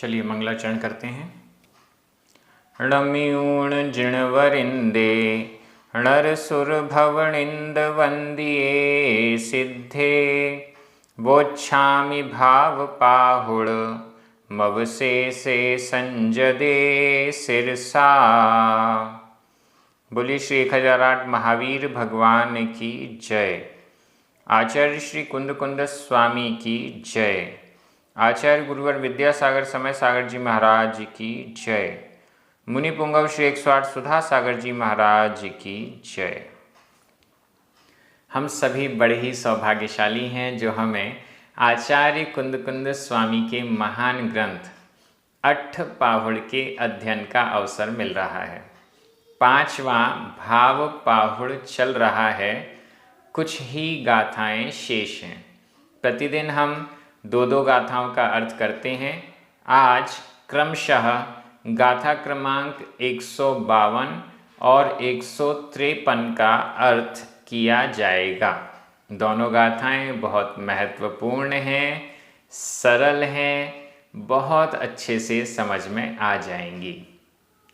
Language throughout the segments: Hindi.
चलिए मंगलाचरण करते हैं। णम्यूण जिणवरिंदे णर सुर भवनिंद वंदिये सिद्धे वोच्छामि भाव पाहुड़ मवसे से संजदे सिरसा। बोलिए श्री 1008 महावीर भगवान की जय। आचार्य श्री कुंद कुंद स्वामी की जय। आचार्य गुरुवर विद्यासागर समय सागर जी महाराज की जय। मुनि पुंगव श्री 108 सुधा सागर जी महाराज की जय। हम सभी बड़े ही सौभाग्यशाली हैं जो हमें आचार्य कुंद कुंद स्वामी के महान ग्रंथ अट्ठपाहुड़ के अध्ययन का अवसर मिल रहा है। 5वां भाव पाहुड़ चल रहा है, कुछ ही गाथाएं शेष हैं। प्रतिदिन हम 2 गाथाओं का अर्थ करते हैं। आज क्रमशः गाथा क्रमांक 152 और 153 का अर्थ किया जाएगा। दोनों गाथाएं बहुत महत्वपूर्ण हैं, सरल हैं, बहुत अच्छे से समझ में आ जाएंगी।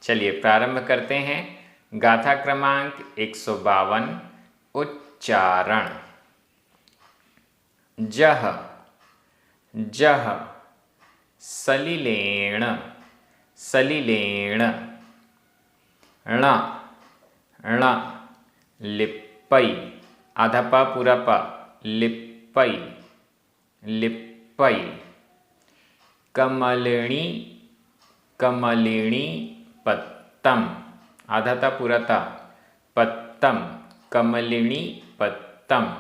चलिए प्रारंभ करते हैं। गाथा क्रमांक 152 उच्चारण। जह जह सलिलेण सलिलेण ण ण लिप्पई आधा पा पूरा पा लिप्पई लिप्पई। कमलिणी कमलिणी पत्तम आधा ता पूरा ता पत्तम कमलिणी पत्तम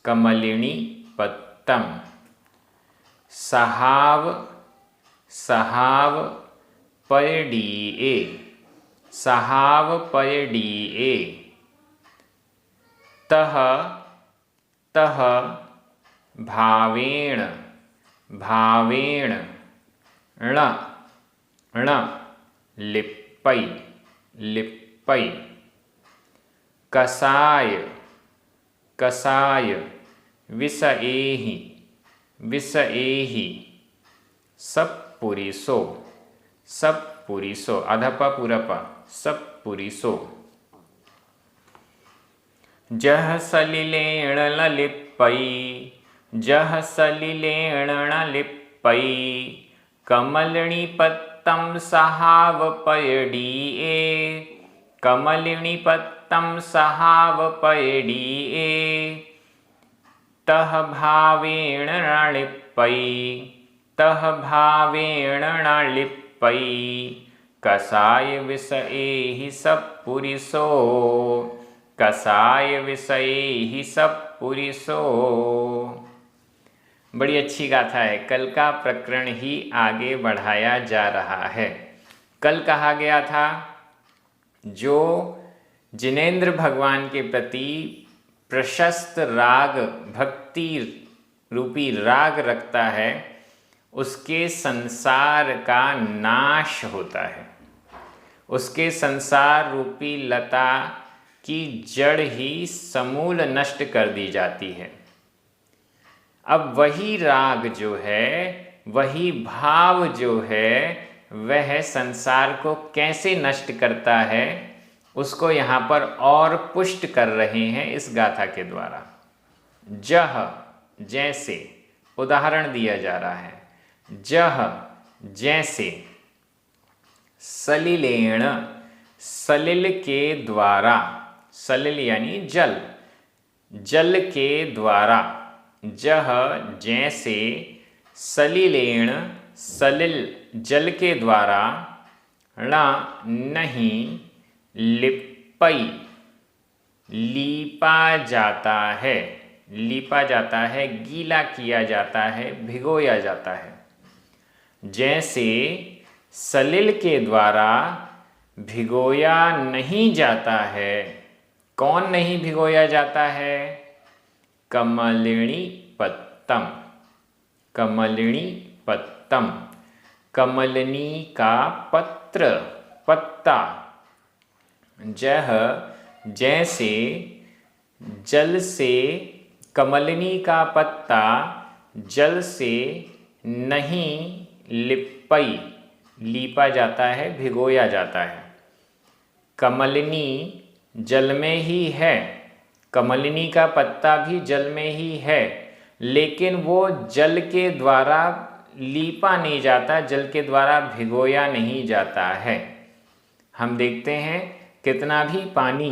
कमलिणी पत्तम। सहाव सहाव पयडीए सहाव पयडीए। तह तह भावेण भावेण ण ण लिप्पई लिप्पई। कसाय कसाय विषएहि विषएहि। सप्पुरिसो सप्पुरिसो आधा पा पूरा पा सप्पुरिसो। जह सलिलेण लिप्पई जह सलिलेण लिप्पई। कमलिनी पत्तम सहाव पयडीए कमलिनी पत्तम सहाव पयडीए। तह भावेण न लिप्पई तह भावेण न लिप्पई। कसाय विषएहि सप्पुरिसो कसाय विषएहि सप्पुरिसो। बड़ी अच्छी गाथा है। कल का प्रकरण ही आगे बढ़ाया जा रहा है। कल कहा गया था जो जिनेंद्र भगवान के प्रति प्रशस्त राग भक्ति रूपी राग रखता है उसके संसार का नाश होता है। उसके संसार रूपी लता की जड़ ही समूल नष्ट कर दी जाती है। अब वही राग जो है, वही भाव जो है, वह संसार को कैसे नष्ट करता है उसको यहाँ पर और पुष्ट कर रहे हैं इस गाथा के द्वारा। जह जैसे उदाहरण दिया जा रहा है। जह जैसे सलिलेण सलिल के द्वारा सलिल यानी जल जल के द्वारा। जह जैसे सलिलेण सलिल जल के द्वारा। ण नहीं लिप्पई लीपा जाता है लीपा जाता है गीला किया जाता है भिगोया जाता है। जैसे सलिल के द्वारा भिगोया नहीं जाता है। कौन नहीं भिगोया जाता है? कमलिनी पत्तम कमलिनी पत्तम। कमलिनी का पत्र पत्ता। जह जैसे जल से कमलिनी का पत्ता जल से नहीं लिप्पई, लीपा जाता है, भिगोया जाता है। कमलिनी जल में ही है, कमलिनी का पत्ता भी जल में ही है, लेकिन वो जल के द्वारा लीपा नहीं जाता, जल के द्वारा भिगोया नहीं जाता है। हम देखते हैं कितना भी पानी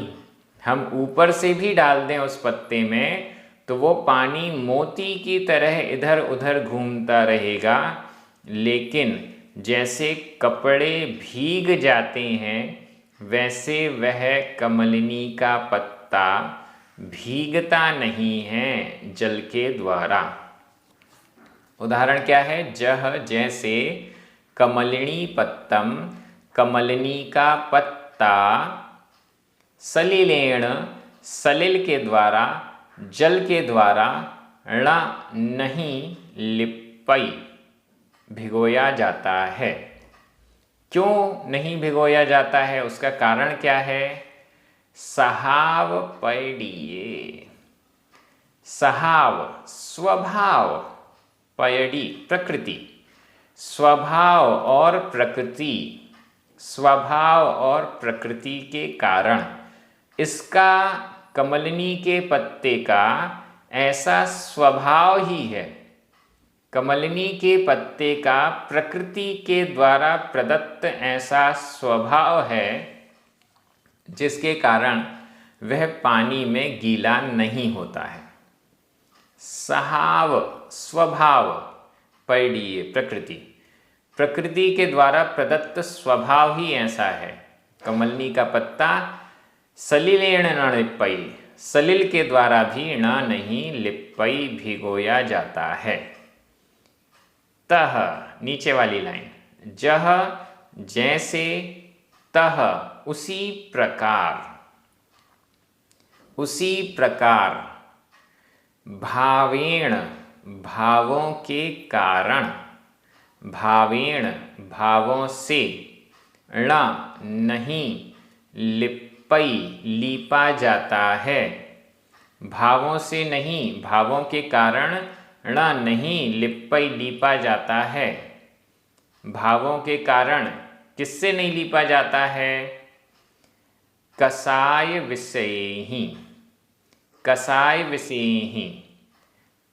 हम ऊपर से भी डाल दें उस पत्ते में तो वो पानी मोती की तरह इधर उधर घूमता रहेगा, लेकिन जैसे कपड़े भीग जाते हैं वैसे वह कमलिनी का पत्ता भीगता नहीं है जल के द्वारा। उदाहरण क्या है? जह जैसे कमलिनी पत्तम, कमलिनी का पत्ता, सलिलेण, सलिल के द्वारा, जल के द्वारा, ण नहीं लिप्पई, भिगोया जाता है। क्यों नहीं भिगोया जाता है? उसका कारण क्या है? सहाव पैडीये, सहाव स्वभाव, पैडी प्रकृति, स्वभाव और प्रकृति, स्वभाव और प्रकृति के कारण इसका, कमलिनी के पत्ते का ऐसा स्वभाव ही है, कमलिनी के पत्ते का प्रकृति के द्वारा प्रदत्त ऐसा स्वभाव है जिसके कारण वह पानी में गीला नहीं होता है। सहाव स्वभाव, पैडीये प्रकृति, प्रकृति के द्वारा प्रदत्त स्वभाव ही ऐसा है। कमलिनी का पत्ता सलिलेण न लिप्पई, सलिल के द्वारा भी न नहीं लिप्पई, भिगोया जाता है। तह, नीचे वाली लाइन, जह जैसे, तह उसी प्रकार, उसी प्रकार, भावेण भावों के कारण, भावेण भावों से, ण नहीं लिप्पई लीपा जाता है, भावों से नहीं, भावों के कारण ण नहीं लिप्पई लीपा जाता है। भावों के कारण किससे नहीं लीपा जाता है? कसाय विषयेहि, कसाय विषयेहि,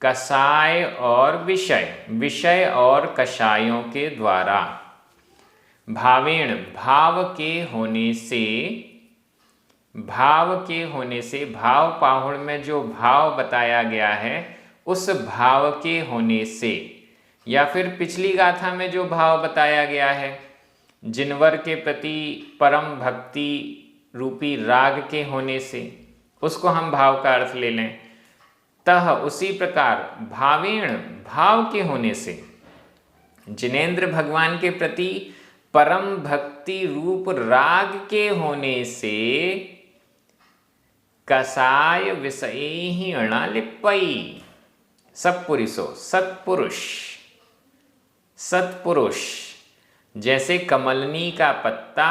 कसाय और विषय, विषय और कषायों के द्वारा, भावेण भाव के होने से, भाव के होने से, भाव पाहुड़ में जो भाव बताया गया है उस भाव के होने से, या फिर पिछली गाथा में जो भाव बताया गया है जिनवर के प्रति परम भक्ति रूपी राग के होने से, उसको हम भाव का अर्थ ले लें। तह उसी प्रकार, भावेण भाव के होने से, जिनेंद्र भगवान के प्रति परम भक्ति रूप राग के होने से, कसाय विषयेहि ण लिप्पई, सत्पुरुषो, सत्पुरुष, सत्पुरुष, जैसे कमलिनी का पत्ता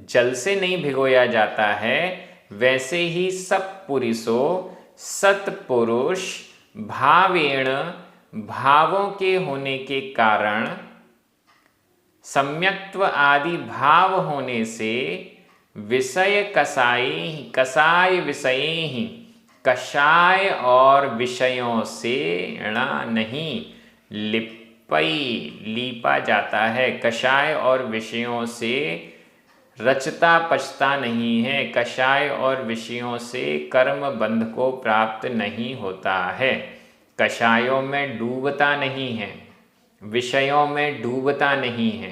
जल से नहीं भिगोया जाता है वैसे ही सत्पुरुषो, सत्पुरुष, भावेण भावों के होने के कारण, सम्यक्त्व आदि भाव होने से, विषय कसाई, कसाय विषयेहि, कषाय और विषयों से, ण नहीं लिप्पई लीपा जाता है, कषाय और विषयों से रचता पचता नहीं है, कषाय और विषयों से कर्म बंध को प्राप्त नहीं होता है, कषायों में डूबता नहीं है, विषयों में डूबता नहीं है।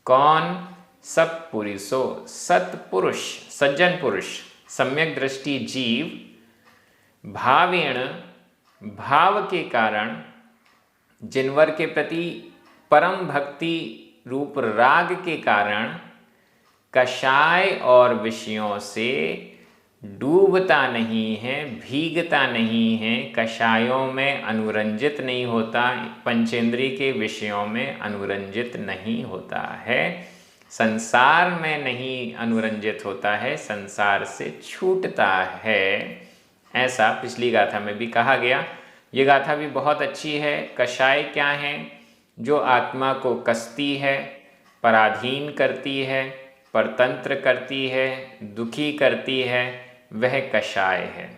कौन? सत्पुरुषो, सत्पुरुष, सज्जन पुरुष, सम्यक दृष्टि जीव, भावेण भाव के कारण, जिनवर के प्रति परम भक्ति रूप राग के कारण, कषाय और विषयों से डूबता नहीं है, भीगता नहीं है, कषायों में अनुरंजित नहीं होता, पंचेंद्रिय के विषयों में अनुरंजित नहीं होता है, संसार में नहीं अनुरंजित होता है, संसार से छूटता है। ऐसा पिछली गाथा में भी कहा गया। ये गाथा भी बहुत अच्छी है। कषाय क्या है? जो आत्मा को कसती है, पराधीन करती है, परतंत्र करती है, दुखी करती है, वह कषाय है।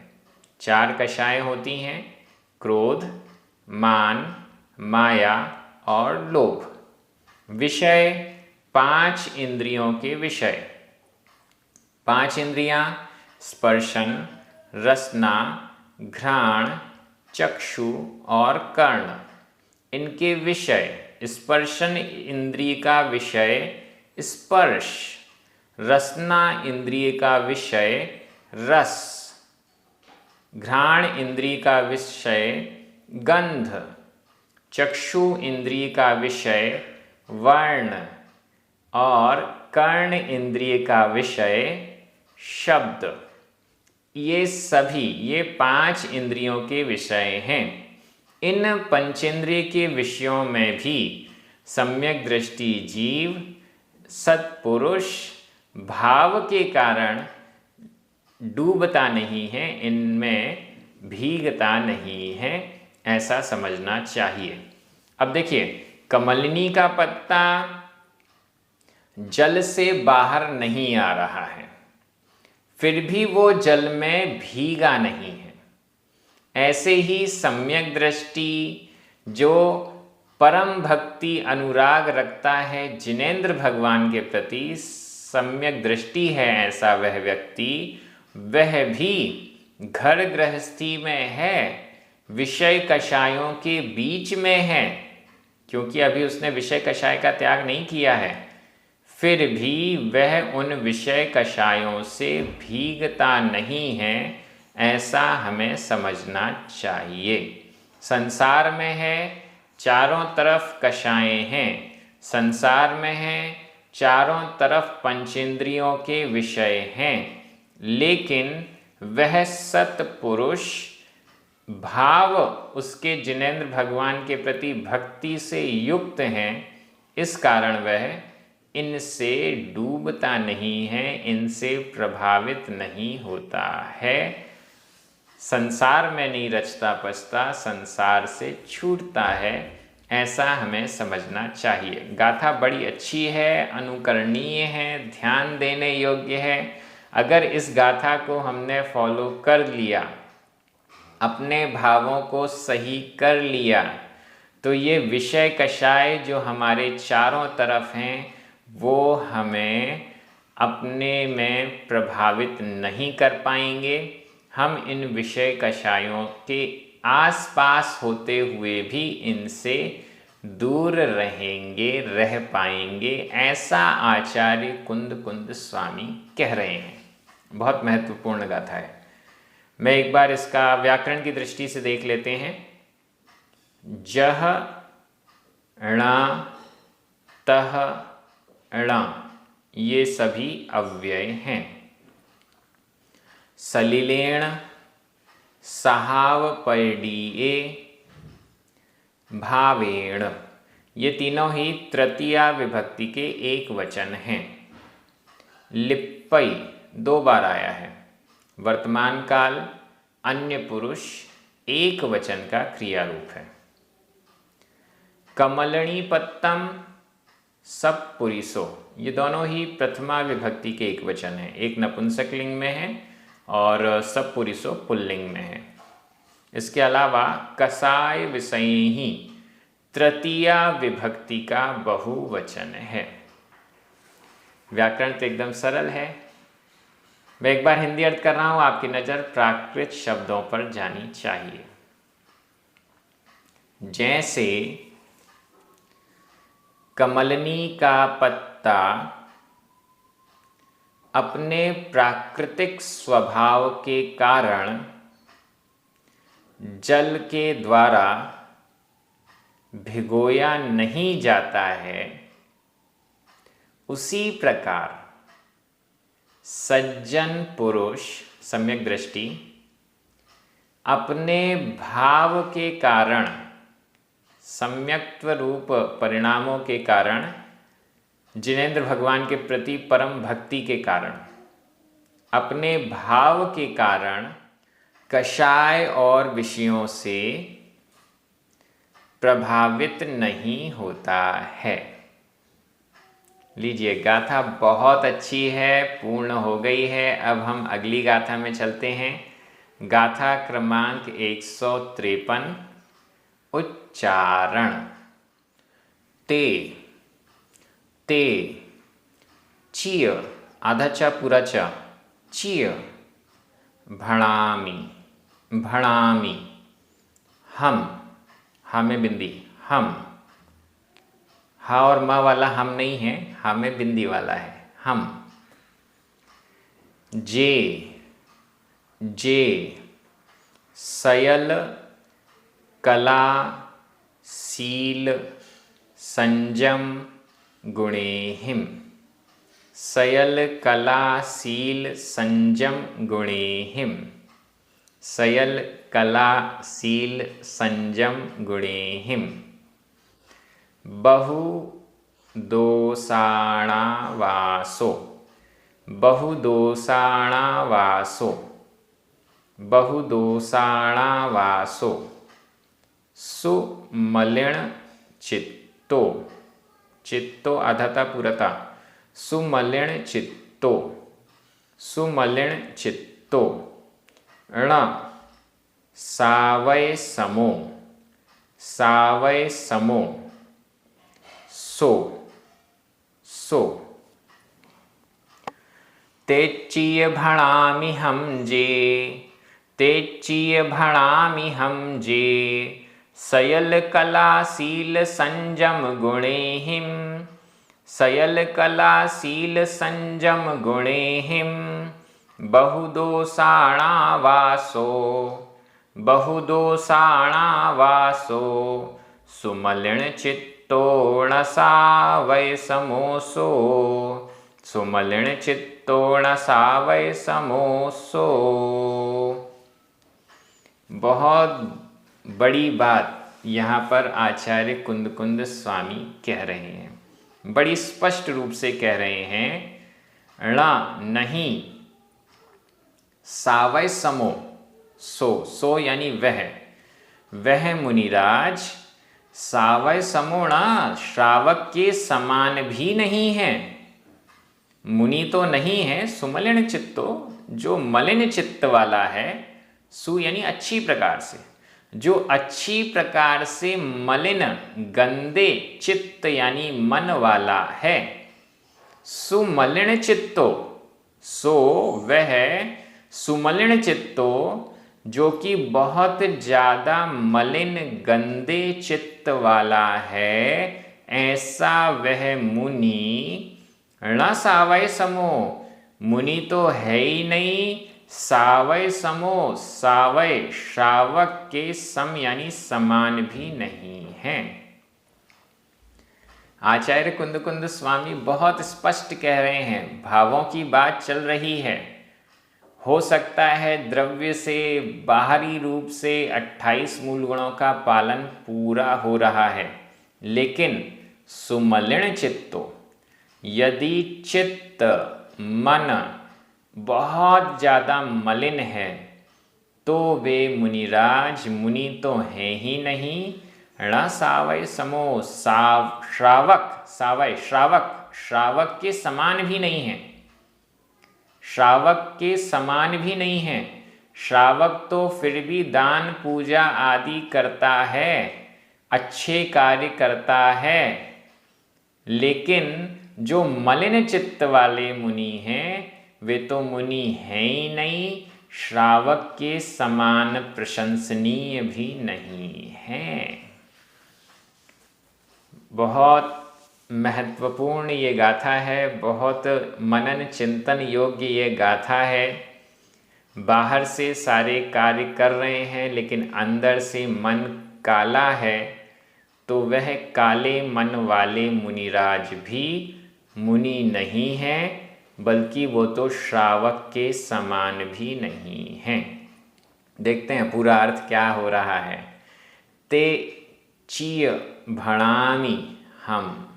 4 कषाय होती हैं: क्रोध, मान, माया और लोभ। विषय 5 इंद्रियों के विषय। 5 इंद्रियां: स्पर्शन, रसना, घ्राण, चक्षु और कर्ण। इनके विषय: स्पर्शन इंद्रिय का विषय स्पर्श, रसना इंद्रिय का विषय रस, घ्राण इंद्रिय का विषय गंध, चक्षु इंद्रिय का विषय वर्ण और कर्ण इंद्रिय का विषय शब्द। ये 5 इंद्रियों के विषय हैं। इन पंचेंद्रिय के विषयों में भी सम्यक दृष्टि जीव सत्पुरुष भाव के कारण डूबता नहीं है, इनमें भीगता नहीं है, ऐसा समझना चाहिए। अब देखिए, कमलिनी का पत्ता जल से बाहर नहीं आ रहा है, फिर भी वो जल में भीगा नहीं है। ऐसे ही सम्यक दृष्टि जो परम भक्ति अनुराग रखता है जिनेंद्र भगवान के प्रति, सम्यक दृष्टि है ऐसा वह व्यक्ति, वह भी घर गृहस्थी में है, विषय कषायों के बीच में है, क्योंकि अभी उसने विषय कषाय का त्याग नहीं किया है, फिर भी वह उन विषय कषायों से भीगता नहीं है, ऐसा हमें समझना चाहिए। संसार में है, चारों तरफ कषायें हैं, संसार में है, चारों तरफ पंचेंद्रियों के विषय हैं, लेकिन वह सत्पुरुष भाव उसके जिनेंद्र भगवान के प्रति भक्ति से युक्त हैं, इस कारण वह इनसे डूबता नहीं है, इनसे प्रभावित नहीं होता है, संसार में नहीं रचता पचता, संसार से छूटता है, ऐसा हमें समझना चाहिए। गाथा बड़ी अच्छी है, अनुकरणीय है, ध्यान देने योग्य है। अगर इस गाथा को हमने फॉलो कर लिया, अपने भावों को सही कर लिया, तो ये विषय कषाय जो हमारे चारों तरफ हैं वो हमें अपने में प्रभावित नहीं कर पाएंगे। हम इन विषय कषायों के आसपास होते हुए भी इनसे दूर रहेंगे, रह पाएंगे, ऐसा आचार्य कुंद स्वामी कह रहे हैं। बहुत महत्वपूर्ण गाथा है। मैं एक बार इसका व्याकरण की दृष्टि से देख लेते हैं। जह ण तह ण ये सभी अव्यय हैं। सलिलेण सहावपर्डीये भावेण ये तीनों ही तृतीया विभक्ति के एक वचन हैं। लिप्पई 2 बार आया है। वर्तमान काल अन्य पुरुष एक वचन का क्रिया रूप है। कमलनी पत्तम सब पुरिसो ये दोनों ही प्रथमा विभक्ति के एक वचन है। एक नपुंसक लिंग में है और सब पुरिसो पुल्लिंग में है। इसके अलावा कसाय विषयी तृतीया विभक्ति का बहुवचन है। व्याकरण तो एकदम सरल है। मैं एक बार हिंदी अर्थ कर रहा हूं, आपकी नज़र प्राकृत शब्दों पर जानी चाहिए। जैसे कमलनी का पत्ता अपने प्राकृतिक स्वभाव के कारण जल के द्वारा भिगोया नहीं जाता है, उसी प्रकार सज्जन पुरुष सम्यक दृष्टि अपने भाव के कारण, सम्यक्त्व रूप परिणामों के कारण, जिनेंद्र भगवान के प्रति परम भक्ति के कारण, अपने भाव के कारण कषाय और विषयों से प्रभावित नहीं होता है। लीजिए, गाथा बहुत अच्छी है, पूर्ण हो गई है। अब हम अगली गाथा में चलते हैं। गाथा क्रमांक 153, उच्चारण। ते, ते, चिय, आधा चा पूरा चा, चिय, भणामी, भणामी, हम, हा में बिंदी, हम, हा और मा वाला हम नहीं है, हा में बिंदी वाला है, हम। जे, जे, सयल, कला, सील, संजम, गुणेहिम। सयल, कला, सील, संजम, गुणेहिम। सयल, कला, सील, संजम, गुणेहिम। बहु दोषाणावासो, बहु दोषाणावासो, बहु दोषाणावासो। सुमलिन चित्तो, चित्तो आधाता पूरता, सुमलिन चित्तो, सुमलिन चित्तो। ण, सावय समो, सावय समो। सो, सो। तेच्चीय भणामि हम जे, तेच्चीय भणामि हम जे। सयल, कला, सील, संजम, गुणेहिम। सयल, कला, सील, संजम, गुणेहिम। बहु दोषाणावासो, बहु दोषाणावासो। सुमलिन चित्तो ण सावय समोसो, सुमलिन चित्तो ण सावय समोसो। बहुत बड़ी बात यहाँ पर आचार्य कुंद स्वामी कह रहे हैं, बड़ी स्पष्ट रूप से कह रहे हैं। ण नहीं, सावय समो, सो, सो यानी वह मुनिराज सावय समोणा श्रावक के समान भी नहीं है। मुनि तो नहीं है, सुमलिन चित्तो, जो मलिन चित्त वाला है। सु यानी अच्छी प्रकार से, जो अच्छी प्रकार से मलिन गंदे चित्त यानी मन वाला है। सुमलिन चित्तो, सो वह सुमलिन चित्तो जो कि बहुत ज़्यादा मलिन गंदे चित्त वाला है, ऐसा वह मुनि ण सावय समो, मुनि तो है ही नहीं, सावय समो, सावय श्रावक के सम यानी समान भी नहीं है। आचार्य कुंद स्वामी बहुत स्पष्ट कह रहे हैं, भावों की बात चल रही है। हो सकता है द्रव्य से बाहरी रूप से 28 मूल गुणों का पालन पूरा हो रहा है, लेकिन सुमलिन चित्तो, यदि चित्त मन बहुत ज़्यादा मलिन है तो वे मुनिराज मुनि तो हैं ही नहीं। ण सावय समो, श्रावक, सावय श्रावक, श्रावक के समान भी नहीं है, श्रावक के समान भी नहीं है। श्रावक तो फिर भी दान पूजा आदि करता है, अच्छे कार्य करता है, लेकिन जो मलिन चित्त वाले मुनि हैं वे तो मुनि हैं ही नहीं, श्रावक के समान प्रशंसनीय भी नहीं हैं। बहुत महत्वपूर्ण ये गाथा है, बहुत मनन चिंतन योग्य ये गाथा है। बाहर से सारे कार्य कर रहे हैं लेकिन अंदर से मन काला है, तो वह काले मन वाले मुनिराज भी मुनि नहीं हैं, बल्कि वो तो श्रावक के समान भी नहीं हैं। देखते हैं पूरा अर्थ क्या हो रहा है। ते चीय भणामि हम,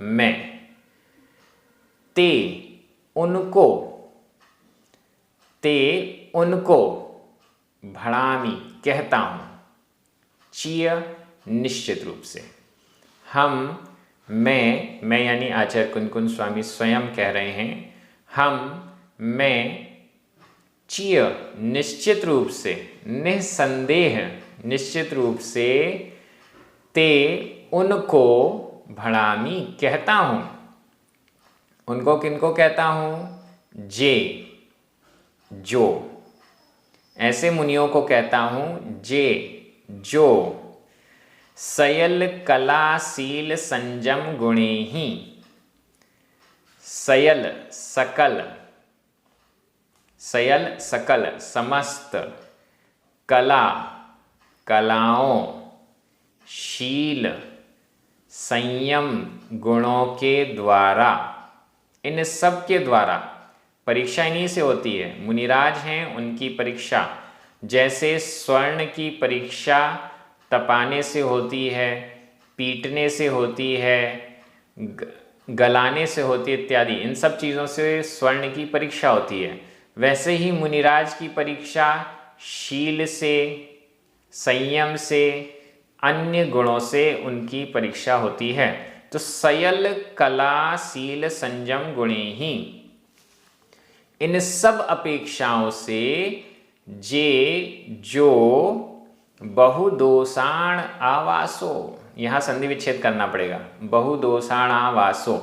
मैं, ते उनको भड़ामी कहता हूँ, चिय निश्चित रूप से। हम, मैं यानी आचार्य कुंदकुंद स्वामी स्वयं कह रहे हैं, मैं चिय निश्चित रूप से, निसंदेह निश्चित रूप से, ते उनको भड़ामी कहता हूँ। उनको किनको कहता हूँ? जे, जो, ऐसे मुनियों को कहता हूँ जे, जो सयल कला शील संयम गुणे ही। सयल सकल, सयल सकल समस्त, कला कलाओं, शील संयम गुणों के द्वारा, इन सब के द्वारा। परीक्षा इन्हीं से होती है। मुनिराज हैं, उनकी परीक्षा जैसे स्वर्ण की परीक्षा तपाने से होती है, पीटने से होती है, गलाने से होती है इत्यादि, इन सब चीज़ों से स्वर्ण की परीक्षा होती है। वैसे ही मुनिराज की परीक्षा शील से, संयम से, अन्य गुणों से उनकी परीक्षा होती है। तो सयल कला शील संयम गुणे ही, इन सब अपेक्षाओं से जे जो बहुदोषाण आवासो, यहाँ संधि विच्छेद करना पड़ेगा। बहुदोषाण आवासो,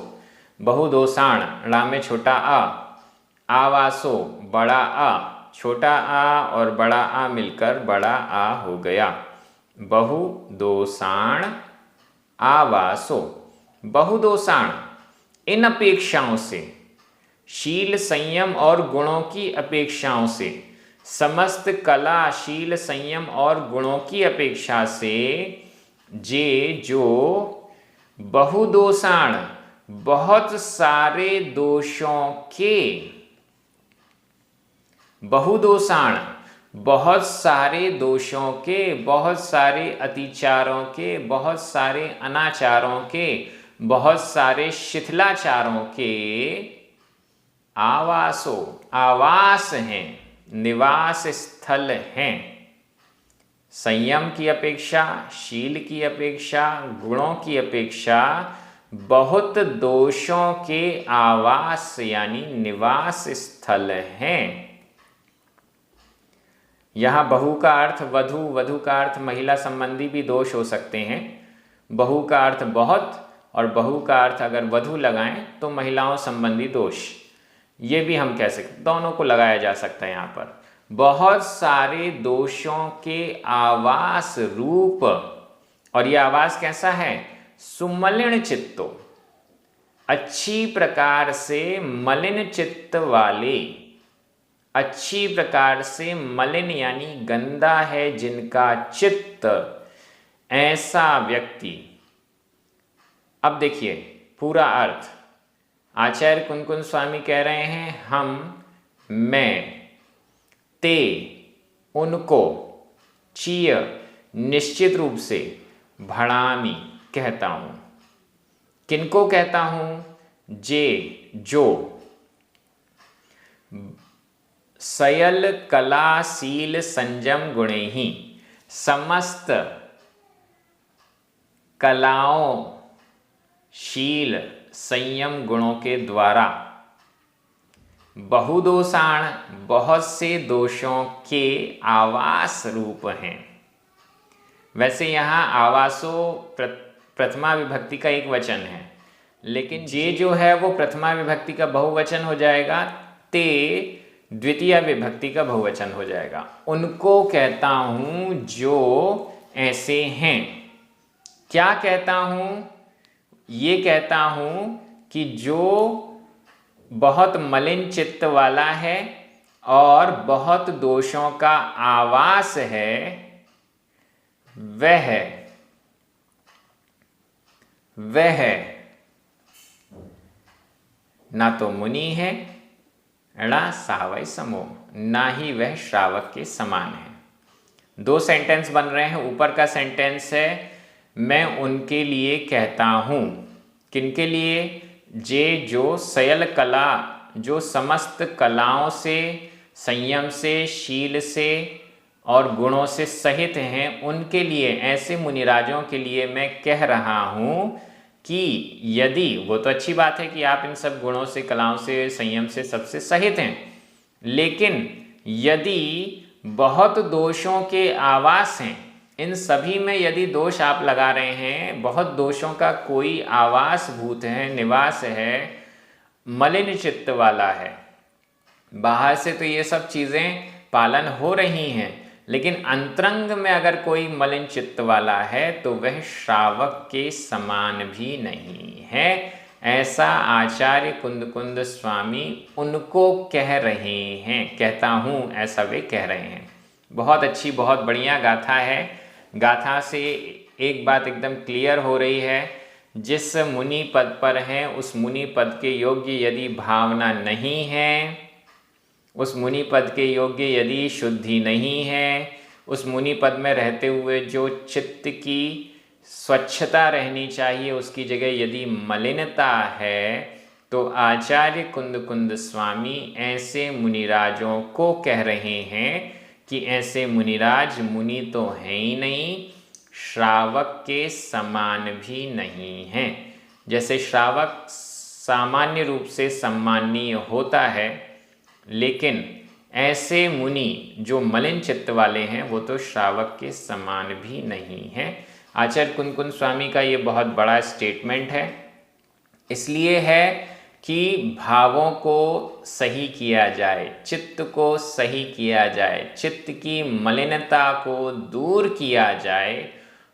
बहुदोषाण ड़ा में छोटा आ, आवासो बड़ा आ, छोटा आ और बड़ा आ मिलकर बड़ा आ हो गया। बहुदोषाण आवासो, बहुदोषाण इन अपेक्षाओं से, शील संयम और गुणों की अपेक्षाओं से, समस्त कला शील संयम और गुणों की अपेक्षा से, जे जो बहुदोषाण बहुत सारे दोषों के, बहुदोषाण बहुत सारे दोषों के, बहुत सारे अतिचारों के, बहुत सारे अनाचारों के, बहुत सारे शिथिलाचारों के आवासो, आवास हैं, निवास स्थल हैं। संयम की अपेक्षा, शील की अपेक्षा, गुणों की अपेक्षा बहुत दोषों के आवास यानी निवास स्थल हैं। यहाँ बहु का अर्थ वधु, वधु का अर्थ महिला संबंधी भी दोष हो सकते हैं। बहु का अर्थ बहुत और बहु का अर्थ अगर वधु लगाएं तो महिलाओं संबंधी दोष, ये भी हम कह सकते, दोनों को लगाया जा सकता है। यहाँ पर बहुत सारे दोषों के आवास रूप, और ये आवास कैसा है? सुमलिन चित्तो, अच्छी प्रकार से मलिन चित्त वाले, अच्छी प्रकार से मलिन यानी गंदा है जिनका चित्त, ऐसा व्यक्ति। अब देखिए पूरा अर्थ, आचार्य कुंदकुंद स्वामी कह रहे हैं मैं, ते उनको, चिय निश्चित रूप से, भड़ामी कहता हूं। किनको कहता हूं? जे जो सयल कला शील संयम गुणे ही, समस्त कलाओं शील संयम गुणों के द्वारा, बहुदोषाण बहुत से दोषों के आवास रूप हैं। वैसे यहाँ आवासो प्रथमा विभक्ति का एक वचन है, लेकिन जे जो है वो प्रथमा विभक्ति का बहुवचन हो जाएगा, ते द्वितीय विभक्ति का बहुवचन हो जाएगा। उनको कहता हूं जो ऐसे हैं। क्या कहता हूं? ये कहता हूं कि जो बहुत मलिन चित्त वाला है और बहुत दोषों का आवास है, वह ना तो मुनि है, णा सावय समो, ना ही वह श्रावक के समान है। दो सेंटेंस बन रहे हैं। ऊपर का सेंटेंस है मैं उनके लिए कहता हूं। किनके लिए? जे जो सयल कला, जो समस्त कलाओं से, संयम से, शील से और गुणों से सहित हैं, उनके लिए, ऐसे मुनिराजों के लिए मैं कह रहा हूँ कि यदि, वो तो अच्छी बात है कि आप इन सब गुणों से, कलाओं से, संयम से, सबसे सहित हैं, लेकिन यदि बहुत दोषों के आवास हैं, इन सभी में यदि दोष आप लगा रहे हैं, बहुत दोषों का कोई आवास भूत है, निवास है, मलिन चित्त वाला है, बाहर से तो ये सब चीज़ें पालन हो रही हैं, लेकिन अंतरंग में अगर कोई मलिन चित्त वाला है तो वह श्रावक के समान भी नहीं है। ऐसा आचार्य कुंद स्वामी उनको कह रहे हैं, कहता हूँ ऐसा वे कह रहे हैं। बहुत अच्छी, बहुत बढ़िया गाथा है। गाथा से एक बात एकदम क्लियर हो रही है, जिस मुनि पद पर हैं उस मुनि पद के योग्य यदि भावना नहीं है, उस मुनि पद के योग्य यदि शुद्धि नहीं है, उस मुनि पद में रहते हुए जो चित्त की स्वच्छता रहनी चाहिए उसकी जगह यदि मलिनता है, तो आचार्य कुंद स्वामी ऐसे मुनिराजों को कह रहे हैं कि ऐसे मुनिराज मुनि तो हैं ही नहीं, श्रावक के समान भी नहीं हैं। जैसे श्रावक सामान्य रूप से सम्माननीय होता है, लेकिन ऐसे मुनि जो मलिन चित्त वाले हैं वो तो श्रावक के समान भी नहीं हैं। आचार्य कुंद स्वामी का ये बहुत बड़ा स्टेटमेंट है, इसलिए है कि भावों को सही किया जाए, चित्त को सही किया जाए, चित्त की मलिनता को दूर किया जाए,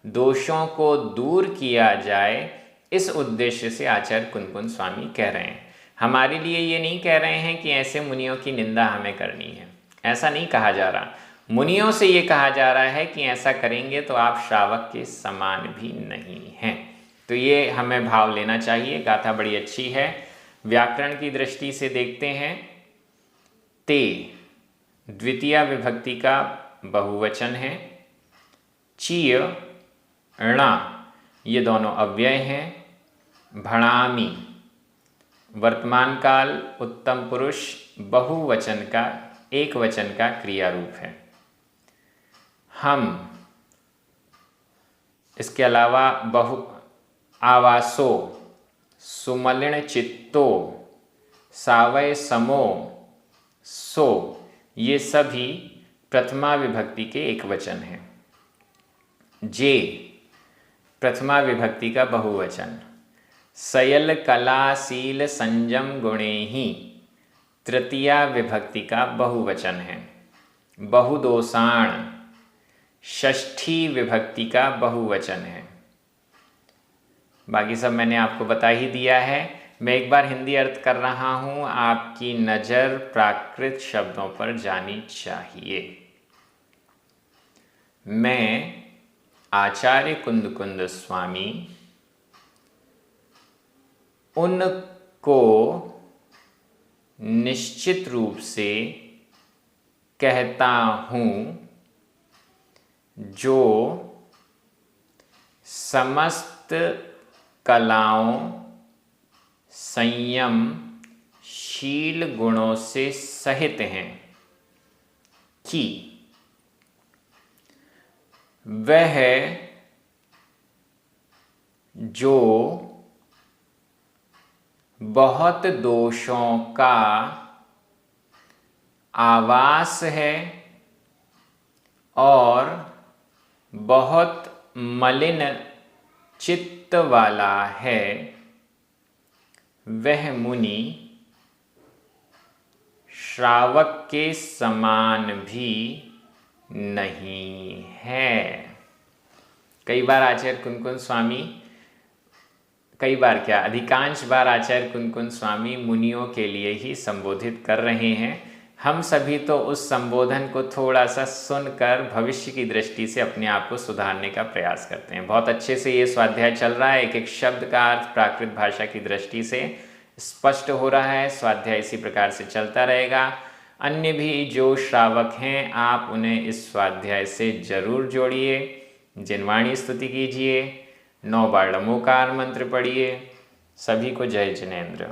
दोषों को दूर किया जाए, इस उद्देश्य से आचार्य कुंद स्वामी कह रहे हैं। हमारे लिए ये नहीं कह रहे हैं कि ऐसे मुनियों की निंदा हमें करनी है, ऐसा नहीं कहा जा रहा। मुनियों से ये कहा जा रहा है कि ऐसा करेंगे तो आप श्रावक के समान भी नहीं हैं। तो ये हमें भाव लेना चाहिए। गाथा बड़ी अच्छी है। व्याकरण की दृष्टि से देखते हैं, ते द्वितीय विभक्ति का बहुवचन है, चीय णा ये दोनों अव्यय हैं, भणामि वर्तमान काल उत्तम पुरुष बहुवचन का, एक वचन का क्रिया रूप है। हम, इसके अलावा बहु आवासो, सुमलिन चित्तो, सावय समो, सो, ये सभी प्रथमा विभक्ति के एक वचन हैं। जे प्रथमा विभक्ति का बहुवचन, सयल कला शील संयम गुणे ही तृतीया विभक्ति का बहुवचन है। बहुदोषाण षष्ठी विभक्ति का बहुवचन है। बाकी सब मैंने आपको बता ही दिया है। मैं एक बार हिंदी अर्थ कर रहा हूँ, आपकी नज़र प्राकृत शब्दों पर जानी चाहिए। मैं आचार्य कुंद स्वामी उनको निश्चित रूप से कहता हूँ जो समस्त कलाओं, संयम, शील गुणों से सहित हैं, कि वह जो बहुत दोषों का आवास है और बहुत मलिन चित्त वाला है, वह मुनि श्रावक के समान भी नहीं है। कई बार आचार्य कुंद स्वामी, कई बार क्या, अधिकांश बार आचार्य कुंद स्वामी मुनियों के लिए ही संबोधित कर रहे हैं। हम सभी तो उस संबोधन को थोड़ा सा सुनकर भविष्य की दृष्टि से अपने आप को सुधारने का प्रयास करते हैं। बहुत अच्छे से ये स्वाध्याय चल रहा है, एक एक शब्द का अर्थ प्राकृत भाषा की दृष्टि से स्पष्ट हो रहा है। स्वाध्याय इसी प्रकार से चलता रहेगा। अन्य भी जो श्रावक हैं, आप उन्हें इस स्वाध्याय से जरूर जोड़िए, जिनवाणी स्तुति कीजिए, 9 बार नमोकार मंत्र पढ़िए। सभी को जय जिनेंद्र।